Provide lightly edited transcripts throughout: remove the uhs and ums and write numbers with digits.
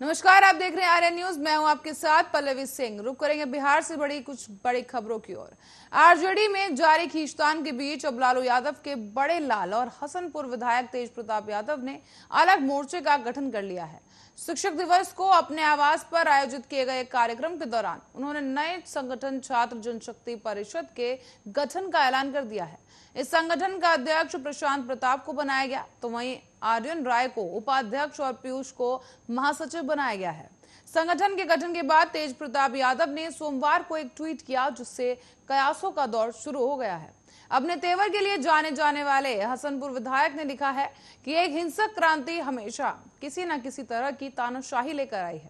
नमस्कार, आप देख रहे हैं आर्यन न्यूज। मैं हूं आपके साथ पल्लवी सिंह। रुक करेंगे बिहार से कुछ बड़ी खबरों की ओर। आरजेडी में जारी खींचतान के बीच अब लालू यादव के बड़े लाल और हसनपुर विधायक तेज प्रताप यादव ने अलग मोर्चे का गठन कर लिया है। शिक्षक दिवस को अपने आवास पर आयोजित किए गए कार्यक्रम के दौरान उन्होंने नए संगठन छात्र जनशक्ति परिषद के गठन का ऐलान कर दिया है। इस संगठन का अध्यक्ष प्रशांत प्रताप को बनाया गया, तो वहीं आर्यन राय को उपाध्यक्ष और पीयूष को महासचिव बनाया गया है। संगठन के गठन के बाद तेज प्रताप यादव ने सोमवार को एक ट्वीट किया, जिससे कयासों का दौर शुरू हो गया है। अपने तेवर के लिए जाने जाने वाले हसनपुर विधायक ने लिखा है कि एक हिंसक क्रांति हमेशा किसी न किसी तरह की तानाशाही लेकर आई है।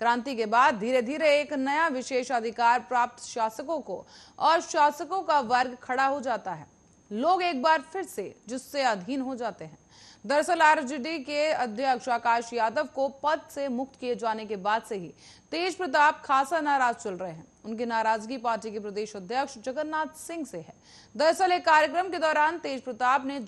क्रांति के बाद धीरे धीरे एक नया विशेषाधिकार प्राप्त शासकों को और शासकों का वर्ग खड़ा हो जाता है। लोग एक बार फिर से जिससे अधीन हो जाते हैं। दरअसल आरजेडी के अध्यक्ष आकाश यादव को पद से मुक्त किए जाने के बाद से ही तेज प्रताप खासा नाराज चल रहे हैं। उनकी नाराजगी पार्टी के प्रदेश अध्यक्ष जगन्नाथ सिंह से है। दरअसल एक कार्यक्रम के दौरान तेज प्रताप ने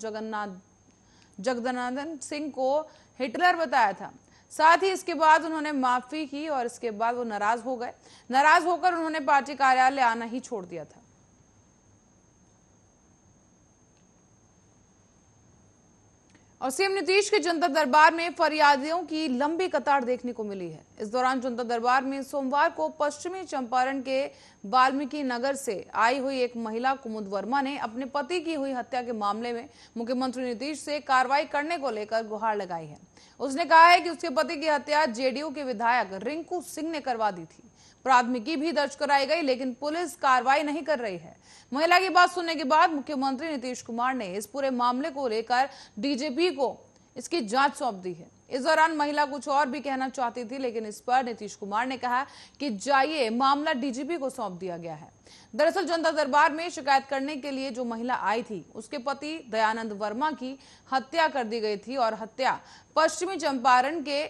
जगदानंद सिंह को हिटलर बताया था। साथ ही इसके बाद उन्होंने माफी की और इसके बाद वो नाराज हो गए। नाराज होकर उन्होंने पार्टी कार्यालय आना ही छोड़ दिया था। और सीएम नीतीश के जनता दरबार में फरियादियों की लंबी कतार देखने को मिली है। इस दौरान जनता दरबार में सोमवार को पश्चिमी चंपारण के वाल्मीकि नगर से आई हुई एक महिला कुमुद वर्मा ने अपने पति की हुई हत्या के मामले में मुख्यमंत्री नीतीश से कार्रवाई करने को लेकर गुहार लगाई है। उसने कहा है कि उसके पति की हत्या जेडीयू के विधायक रिंकू सिंह ने करवा दी थी। प्राथमिकी भी दर्ज कराई गई, लेकिन पुलिस कार्रवाई नहीं कर रही है। महिला की बात सुनने के बाद मुख्यमंत्री नीतीश कुमार ने इस पूरे मामले को लेकर डीजीपी को इसकी जांच सौंप दी है। इस दौरान महिला कुछ और भी कहना चाहती थी, लेकिन इस पर नीतीश कुमार ने कहा कि जाइए, मामला डीजीपी को सौंप दिया गया है। दरअसल जनता दरबार में शिकायत करने के लिए जो महिला आई थी, उसके पति दयानंद वर्मा की हत्या कर दी गई थी और हत्या पश्चिमी चंपारण के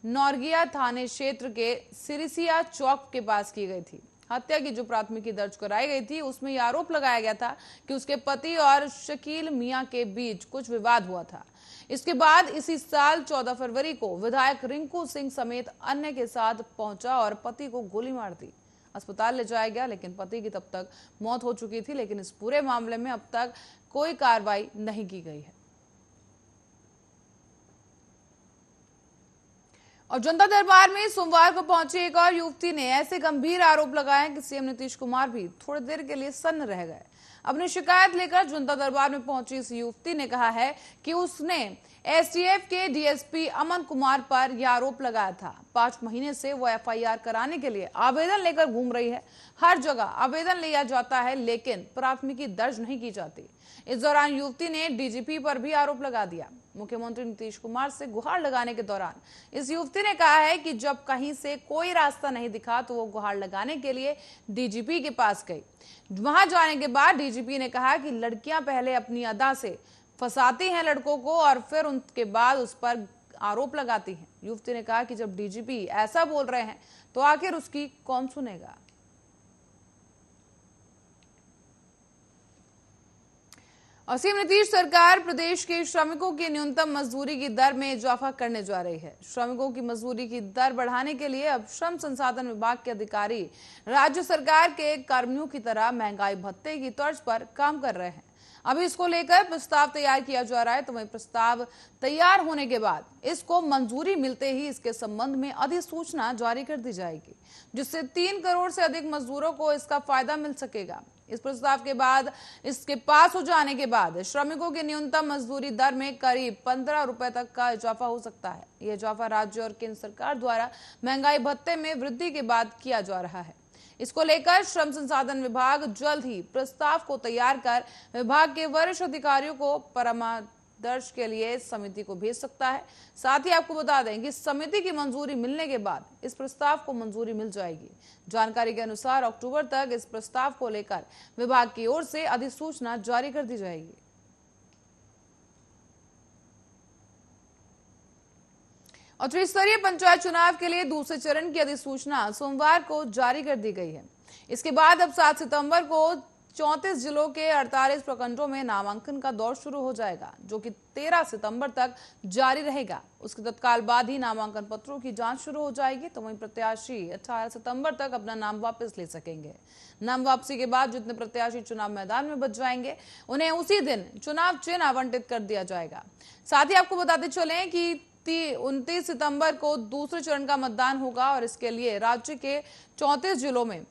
नौरगिया थाने क्षेत्र के सिरिसिया चौक के पास की गई थी। हत्या की जो प्राथमिकी दर्ज कराई गई थी, उसमें यह आरोप लगाया गया था कि उसके पति और शकील मियां के बीच कुछ विवाद हुआ था। इसके बाद इसी साल 14 फरवरी को विधायक रिंकू सिंह समेत अन्य के साथ पहुंचा और पति को गोली मार दी। अस्पताल ले जाया गया, लेकिन पति की तब तक मौत हो चुकी थी। लेकिन इस पूरे मामले में अब तक कोई कार्रवाई नहीं की गई है। और जनता दरबार में सोमवार को पहुंची एक और युवती ने ऐसे गंभीर आरोप लगाए कि सीएम नीतीश कुमार भी थोड़ी देर के लिए सन्न रह गए। अपनी शिकायत लेकर जनता दरबार में पहुंची इस युवती ने कहा है कि उसने एसटीएफ के डीएसपी अमन कुमार पर यह आरोप लगाया था। 5 महीने से वो एफआईआर कराने के लिए आवेदन लेकर घूम रही है। हर जगह आवेदन लिया जाता है, लेकिन प्राथमिकी दर्ज नहीं की जाती। इस दौरान युवती ने डीजीपी पर भी आरोप लगा दिया। मुख्यमंत्री नीतीश कुमार से गुहार लगाने के दौरान इस युवती ने कहा है कि जब कहीं से कोई रास्ता नहीं दिखा तो वो गुहार लगाने के लिए डीजीपी के पास गई। वहां जाने के बाद डीजीपी ने कहा कि लड़कियां पहले अपनी अदा से फंसाती हैं लड़कों को और फिर उनके बाद उस पर आरोप लगाती हैं। युवती ने कहा कि जब डीजीपी ऐसा बोल रहे हैं तो आखिर उसकी कौन सुनेगा। और सीएम नीतीश सरकार प्रदेश के श्रमिकों की न्यूनतम मजदूरी की दर में इजाफा करने जा रही है। श्रमिकों की मजदूरी की दर बढ़ाने के लिए अब श्रम संसाधन विभाग के अधिकारी राज्य सरकार के कर्मियों की तरह महंगाई भत्ते की तर्ज पर काम कर रहे हैं। अभी इसको लेकर प्रस्ताव तैयार किया जा रहा है, तो वही प्रस्ताव तैयार होने के बाद इसको मंजूरी मिलते ही इसके संबंध में अधिसूचना जारी कर दी जाएगी, जिससे 3 करोड़ से अधिक मजदूरों को इसका फायदा मिल सकेगा। इस प्रस्ताव के बाद इसके पास हो जाने के बाद श्रमिकों की न्यूनतम मजदूरी दर में करीब 15 रुपए तक का इजाफा हो सकता है। यह इजाफा राज्य और केंद्र सरकार द्वारा महंगाई भत्ते में वृद्धि के बाद किया जा रहा है। इसको लेकर श्रम संसाधन विभाग जल्द ही प्रस्ताव को तैयार कर विभाग के वरिष्ठ अधिकारियों को परामर्श के लिए समिति को भेज सकता है। साथ ही आपको बता दें कि समिति की मंजूरी मिलने के बाद इस प्रस्ताव को मंजूरी मिल जाएगी। जानकारी के अनुसार अक्टूबर तक इस प्रस्ताव को लेकर विभाग की ओर से अधिसूचना जारी कर दी जाएगी। और त्रिस्तरीय पंचायत चुनाव के लिए दूसरे चरण की अधिसूचना सोमवार को जारी कर दी गई है। इसके बाद अब 7 सितंबर को 34 जिलों के 48 प्रखंडों में नामांकन का दौर शुरू हो जाएगा, जो कि 13 सितंबर तक जारी रहेगा। उसके तत्काल बाद ही नामांकन पत्रों की जांच शुरू हो जाएगी। तो वहीं प्रत्याशी 18 सितंबर तक अपना नाम वापस ले सकेंगे। नाम वापसी के बाद जितने प्रत्याशी चुनाव मैदान में बच जाएंगे, उन्हें उसी दिन चुनाव चिन्ह आवंटित कर दिया जाएगा। साथ ही आपको बताते चले कि 29 सितंबर को दूसरे चरण का मतदान होगा और इसके लिए राज्य के 34 जिलों में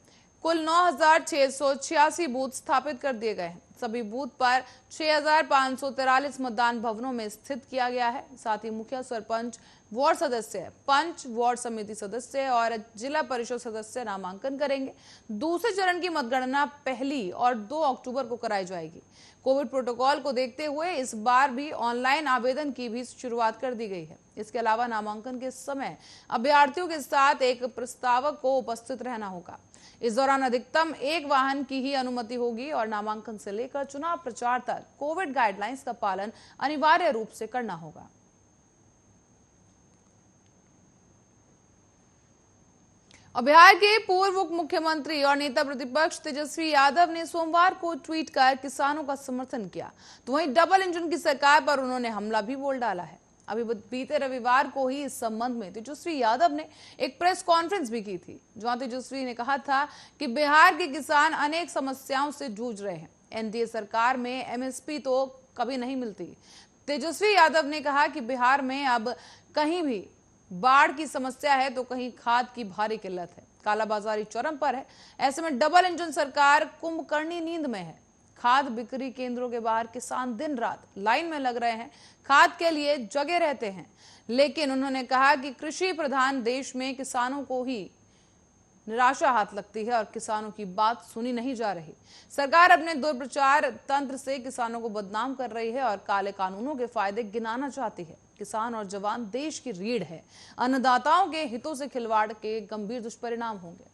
कुल 9,686 बूथ स्थापित कर दिए गए हैं। सभी बूथ पर 6,543 मतदान भवनों में स्थित किया गया है। साथ ही मुखिया, सरपंच, वार्ड सदस्य, पंच, वार्ड समिति सदस्य और जिला परिषद सदस्य नामांकन करेंगे। दूसरे चरण की मतगणना 1 और 2 अक्टूबर को कराई जाएगी। कोविड प्रोटोकॉल को देखते हुए इस बार भी ऑनलाइन आवेदन की भी शुरुआत कर दी गई है। इसके अलावा नामांकन के समय अभ्यर्थियों के साथ एक प्रस्तावक को उपस्थित रहना होगा। इस दौरान अधिकतम 1 वाहन की ही अनुमति होगी और नामांकन से लेकर चुनाव प्रचार तक कोविड गाइडलाइंस का पालन अनिवार्य रूप से करना होगा। बिहार के पूर्व उप मुख्यमंत्री और नेता प्रतिपक्ष तेजस्वी यादव ने सोमवार को ट्वीट कर किसानों का समर्थन किया। तो वहीं डबल इंजन की सरकार पर उन्होंने हमला भी बोल डाला है। अभी बीते रविवार को ही इस संबंध में तेजस्वी यादव ने एक प्रेस कॉन्फ्रेंस भी की थी, जहां तेजस्वी ने कहा था कि बिहार के किसान अनेक समस्याओं से जूझ रहे हैं। एनडीए सरकार में एमएसपी तो कभी नहीं मिलती। तेजस्वी यादव ने कहा कि बिहार में अब कहीं भी बाढ़ की समस्या है तो कहीं खाद की भारी किल्लत है, कालाबाजारी चरम पर है। ऐसे में डबल इंजन सरकार कुंभकर्णी नींद में है। खाद बिक्री केंद्रों के बाहर किसान दिन रात लाइन में लग रहे हैं, खाद के लिए जगे रहते हैं। लेकिन उन्होंने कहा कि कृषि प्रधान देश में किसानों को ही निराशा हाथ लगती है और किसानों की बात सुनी नहीं जा रही। सरकार अपने दुष्प्रचार तंत्र से किसानों को बदनाम कर रही है और काले कानूनों के फायदे गिनाना चाहती है। किसान और जवान देश की रीढ़ है। अन्नदाताओं के हितों से खिलवाड़ के गंभीर दुष्परिणाम होंगे।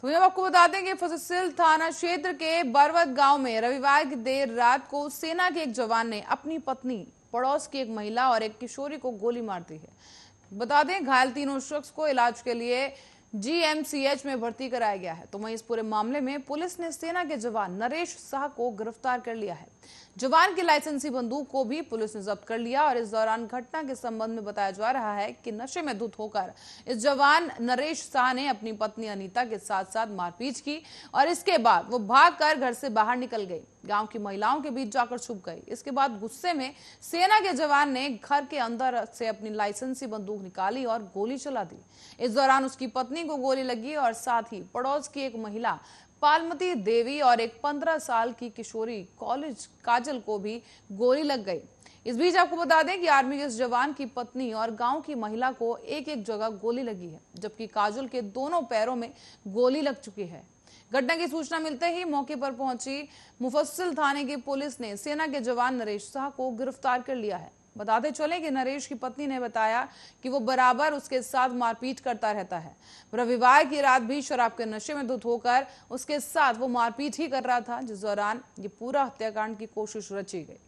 तो हम आपको बता दें कि फससिल थाना क्षेत्र के बरवत गांव में रविवार की देर रात को सेना के एक जवान ने अपनी पत्नी, पड़ोस की एक महिला और एक किशोरी को गोली मार दी है। बता दें घायल तीनों शख्स को इलाज के लिए जीएमसीएच में भर्ती कराया गया है। तो वहीं इस पूरे मामले में पुलिस ने सेना के जवान नरेश शाह को गिरफ्तार कर लिया है। जवान की लाइसेंसी बंदूक को भी पुलिस ने जब्त कर लिया और इस दौरान घटना के संबंध में बताया जा रहा है कि नशे में धुत होकर इस जवान नरेश शाह ने अपनी पत्नी अनीता के साथ साथ मारपीट की और इसके बाद वो भागकर घर से बाहर निकल गई, गांव की महिलाओं के बीच जाकर छुप गई। इसके बाद गुस्से में सेना के जवान ने घर के अंदर से अपनी लाइसेंसी बंदूक निकाली और गोली चला दी। इस दौरान उसकी पत्नी को गोली लगी और साथ ही पड़ोस की एक महिला पालमती देवी और एक 15 साल की किशोरी कॉलेज काजल को भी गोली लग गई। इस बीच आपको बता दें कि आर्मी के इस जवान की पत्नी और गांव की महिला को एक एक जगह गोली लगी है, जबकि काजल के दोनों पैरों में गोली लग चुकी है। घटना की सूचना मिलते ही मौके पर पहुंची मुफस्सिल थाने की पुलिस ने सेना के जवान नरेश शाह को गिरफ्तार कर लिया है। बताते चले कि नरेश की पत्नी ने बताया कि वो बराबर उसके साथ मारपीट करता रहता है। रविवार की रात भी शराब के नशे में धुत होकर उसके साथ वो मारपीट ही कर रहा था, जिस दौरान ये पूरा हत्याकांड की कोशिश रची गई।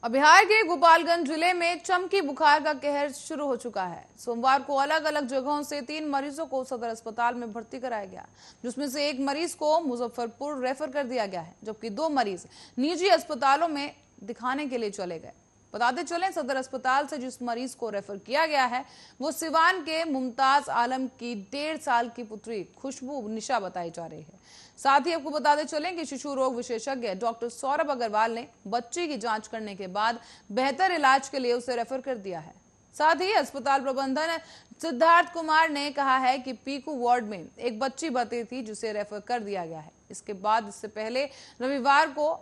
बिहार के गोपालगंज जिले में चमकी बुखार का कहर शुरू हो चुका है। सोमवार को अलग अलग जगहों से 3 मरीजों को सदर अस्पताल में भर्ती कराया गया, जिसमें से एक मरीज को मुजफ्फरपुर रेफर कर दिया गया है, जबकि 2 मरीज निजी अस्पतालों में दिखाने के लिए चले गए। बताते चले सदर अस्पताल से जिस मरीज को रेफर किया गया है वो सिवान के मुमताज आलम की 1.5 साल की पुत्री खुशबू निशा बताई जा रही है। साथ ही आपको बताते चलें कि शिशु रोग विशेषज्ञ डॉक्टर सौरभ अग्रवाल ने बच्ची की जांच करने के बाद बेहतर इलाज के लिए उसे रेफर कर दिया है। साथ ही अस्पताल प्रबंधन सिद्धार्थ कुमार ने कहा है कि पीकू वार्ड में एक बच्ची भर्ती थी जिसे रेफर कर दिया गया है। इसके बाद इससे पहले रविवार को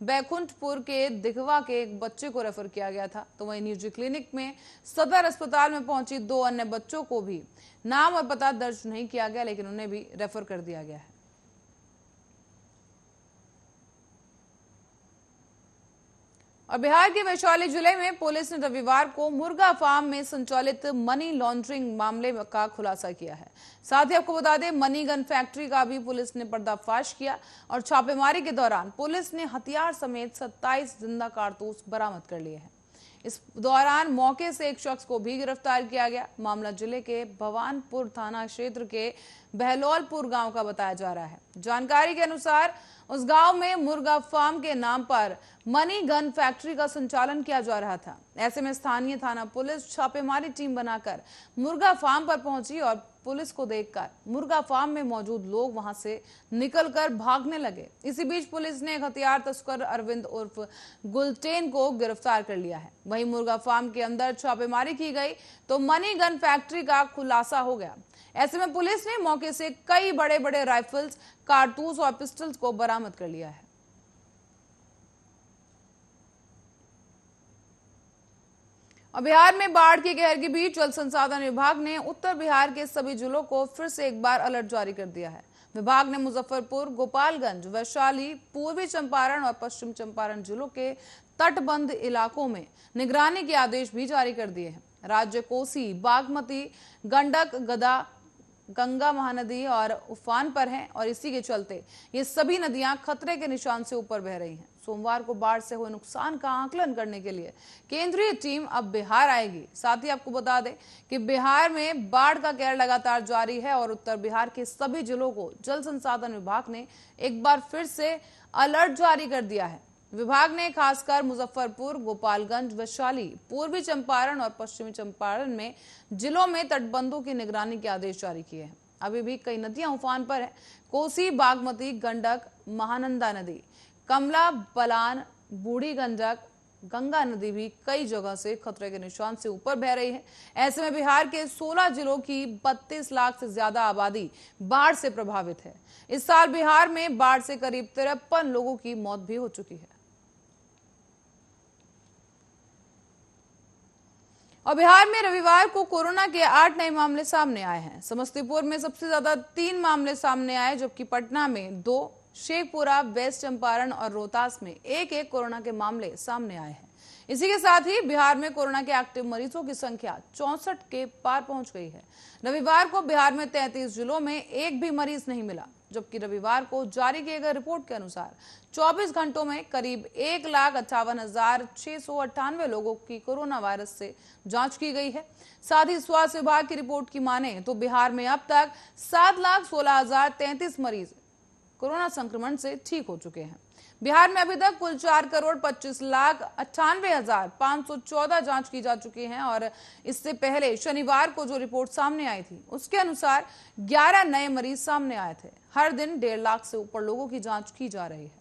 बैकुंठपुर के दिघवा के एक बच्चे को रेफर किया गया था। तो वहीं निजी क्लिनिक में सदर अस्पताल में पहुंची 2 अन्य बच्चों को भी नाम और पता दर्ज नहीं किया गया, लेकिन उन्हें भी रेफर कर दिया गया है। और बिहार के वैशाली जिले में पुलिस ने रविवार को मुर्गा फार्म में संचालित मनी लॉन्ड्रिंग मामले का खुलासा किया है। साथ ही आपको बता दें मनी गन फैक्ट्री का भी पुलिस ने पर्दाफाश किया और छापेमारी के दौरान पुलिस ने हथियार समेत 27 जिंदा कारतूस बरामद कर लिए हैं। इस दौरान मौके से एक शख्स को भी गिरफ्तार किया गया। मामला जिले के भवानपुर थाना क्षेत्र के बहलोलपुर गांव का बताया जा रहा है। जानकारी के अनुसार उस गांव में मुर्गा फार्म के नाम पर मनी गन फैक्ट्री का संचालन किया जा रहा था। ऐसे में स्थानीय थाना पुलिस छापेमारी टीम बनाकर मुर्गा फार्म पर पहुंची और पुलिस को देखकर मुर्गा फार्म में मौजूद लोग वहां से निकलकर भागने लगे। इसी बीच पुलिस ने एक हथियार तस्कर अरविंद उर्फ गुलटेन को गिरफ्तार कर लिया है। वहीं मुर्गा फार्म के अंदर छापेमारी की गई तो मनी गन फैक्ट्री का खुलासा हो गया। ऐसे में पुलिस ने मौके से कई बड़े बड़े राइफल्स, कारतूस और पिस्टल्स को बरामद कर लिया है। और बिहार में बाढ़ के कहर के बीच जल संसाधन विभाग ने उत्तर बिहार के सभी जिलों को फिर से एक बार अलर्ट जारी कर दिया है। विभाग ने मुजफ्फरपुर, गोपालगंज, वैशाली, पूर्वी चंपारण और पश्चिम चंपारण जिलों के तटबंध इलाकों में निगरानी के आदेश भी जारी कर दिए हैं। राज्य कोसी, बागमती, गंडक, गंगा महानदी और उफान पर हैं और इसी के चलते ये सभी नदियां खतरे के निशान से ऊपर बह रही हैं। सोमवार को बाढ़ से हुए नुकसान का आकलन करने के लिए केंद्रीय टीम अब बिहार आएगी। साथ ही आपको बता दें कि बिहार में बाढ़ का कहर लगातार जारी है और उत्तर बिहार के सभी जिलों को जल संसाधन विभाग ने एक बार फिर से अलर्ट जारी कर दिया है। विभाग ने खासकर मुजफ्फरपुर, गोपालगंज, वैशाली, पूर्वी चंपारण और पश्चिमी चंपारण में जिलों में तटबंधों की निगरानी के आदेश जारी किए हैं। अभी भी कई नदियां उफान पर हैं। कोसी, बागमती, गंडक, महानंदा नदी, कमला बलान, बूढ़ी गंडक, गंगा नदी भी कई जगह से खतरे के निशान से ऊपर बह रही है। ऐसे में बिहार के 16 जिलों की 32 लाख से ज्यादा आबादी बाढ़ से प्रभावित है। इस साल बिहार में बाढ़ से करीब 53 लोगों की मौत भी हो चुकी है। और बिहार में रविवार को कोरोना के 8 नए मामले सामने आए हैं। समस्तीपुर में सबसे ज्यादा 3 मामले सामने आए, जबकि पटना में 2, शेखपुरा, वेस्ट चंपारण और रोहतास में एक कोरोना के मामले सामने आए हैं। इसी के साथ ही बिहार में कोरोना के एक्टिव मरीजों की संख्या 64 के पार पहुंच गई है। रविवार को बिहार में 33 जिलों में एक भी मरीज नहीं मिला, जबकि रविवार को जारी किए गए रिपोर्ट के अनुसार 24 घंटों में करीब 1,58,698 लोगों की कोरोना वायरस से जांच की गई है। साथ ही स्वास्थ्य विभाग की रिपोर्ट की माने तो बिहार में अब तक 7,16,033 मरीज कोरोना संक्रमण से ठीक हो चुके हैं। बिहार में अभी तक कुल 4,25,98,514 जांच की जा चुकी हैं और इससे पहले शनिवार को जो रिपोर्ट सामने आई थी उसके अनुसार 11 नए मरीज सामने आए थे। हर दिन 1.5 लाख से ऊपर लोगों की जांच की जा रही है।